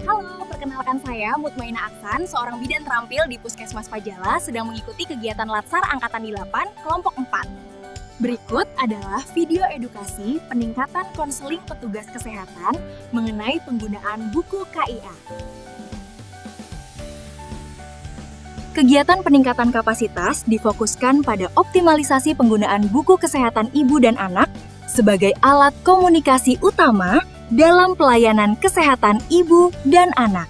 Halo, perkenalkan saya Mutmainah Aksan, seorang bidan terampil di Puskesmas Pajala sedang mengikuti kegiatan Latsar Angkatan 8, kelompok 4. Berikut adalah video edukasi peningkatan konseling petugas kesehatan mengenai penggunaan buku KIA. Kegiatan peningkatan kapasitas difokuskan pada optimalisasi penggunaan buku kesehatan ibu dan anak sebagai alat komunikasi utama dalam pelayanan kesehatan ibu dan anak.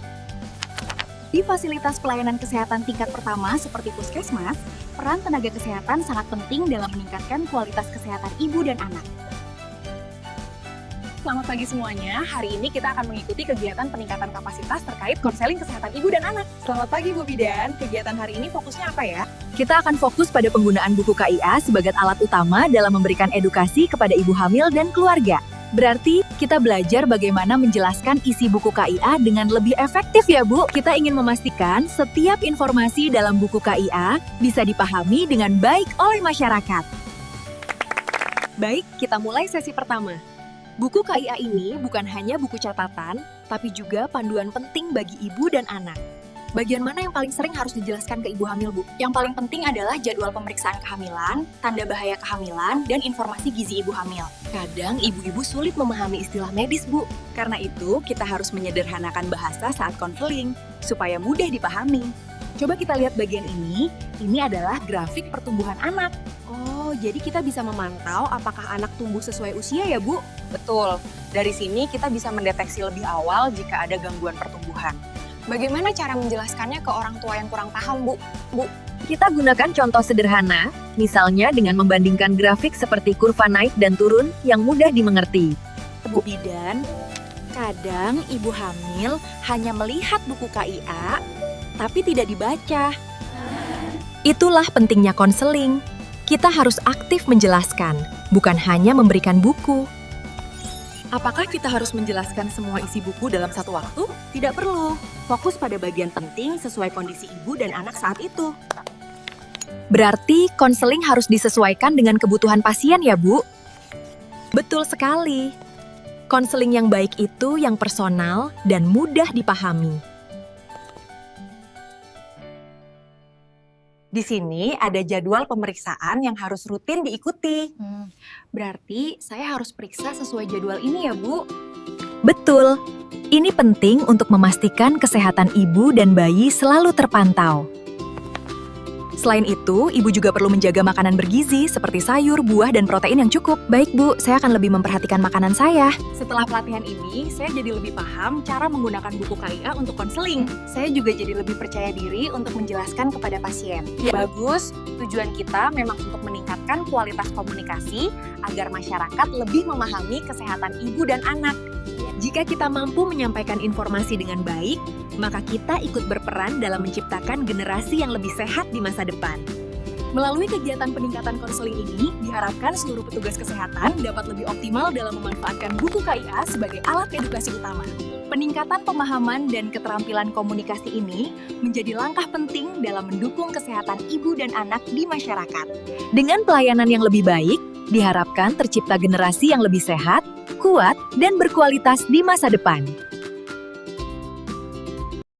Di fasilitas pelayanan kesehatan tingkat pertama seperti puskesmas, peran tenaga kesehatan sangat penting dalam meningkatkan kualitas kesehatan ibu dan anak. Selamat pagi semuanya, hari ini kita akan mengikuti kegiatan peningkatan kapasitas terkait konseling kesehatan ibu dan anak. Selamat pagi Bu Bidan, kegiatan hari ini fokusnya apa ya? Kita akan fokus pada penggunaan buku KIA sebagai alat utama dalam memberikan edukasi kepada ibu hamil dan keluarga. Berarti kita belajar bagaimana menjelaskan isi buku KIA dengan lebih efektif ya Bu. Kita ingin memastikan setiap informasi dalam buku KIA bisa dipahami dengan baik oleh masyarakat. Baik, kita mulai sesi pertama. Buku KIA ini bukan hanya buku catatan, tapi juga panduan penting bagi ibu dan anak. Bagian mana yang paling sering harus dijelaskan ke ibu hamil, Bu? Yang paling penting adalah jadwal pemeriksaan kehamilan, tanda bahaya kehamilan, dan informasi gizi ibu hamil. Kadang ibu-ibu sulit memahami istilah medis, Bu. Karena itu, kita harus menyederhanakan bahasa saat konseling, supaya mudah dipahami. Coba kita lihat bagian ini adalah grafik pertumbuhan anak. Oh, jadi kita bisa memantau apakah anak tumbuh sesuai usia ya, Bu? Betul, dari sini kita bisa mendeteksi lebih awal jika ada gangguan pertumbuhan. Bagaimana cara menjelaskannya ke orang tua yang kurang paham, Bu? Kita gunakan contoh sederhana, misalnya dengan membandingkan grafik seperti kurva naik dan turun yang mudah dimengerti. Bu Bidan, kadang ibu hamil hanya melihat buku KIA, tapi tidak dibaca. Itulah pentingnya konseling. Kita harus aktif menjelaskan, bukan hanya memberikan buku. Apakah kita harus menjelaskan semua isi buku dalam satu waktu? Tidak perlu. Fokus pada bagian penting sesuai kondisi ibu dan anak saat itu. Berarti konseling harus disesuaikan dengan kebutuhan pasien ya, Bu? Betul sekali. Konseling yang baik itu yang personal dan mudah dipahami. Di sini ada jadwal pemeriksaan yang harus rutin diikuti. Berarti saya harus periksa sesuai jadwal ini ya, Bu? Betul. Ini penting untuk memastikan kesehatan ibu dan bayi selalu terpantau. Selain itu, ibu juga perlu menjaga makanan bergizi seperti sayur, buah, dan protein yang cukup. Baik, Bu, saya akan lebih memperhatikan makanan saya. Setelah pelatihan ini, saya jadi lebih paham cara menggunakan buku KIA untuk konseling. Saya juga jadi lebih percaya diri untuk menjelaskan kepada pasien. Ya, bagus, tujuan kita memang untuk meningkatkan kualitas komunikasi agar masyarakat lebih memahami kesehatan ibu dan anak. Jika kita mampu menyampaikan informasi dengan baik, maka kita ikut berperan dalam menciptakan generasi yang lebih sehat di masa depan. Melalui kegiatan peningkatan konseling ini, diharapkan seluruh petugas kesehatan dapat lebih optimal dalam memanfaatkan buku KIA sebagai alat edukasi utama. Peningkatan pemahaman dan keterampilan komunikasi ini menjadi langkah penting dalam mendukung kesehatan ibu dan anak di masyarakat. Dengan pelayanan yang lebih baik, diharapkan tercipta generasi yang lebih sehat, kuat, dan berkualitas di masa depan.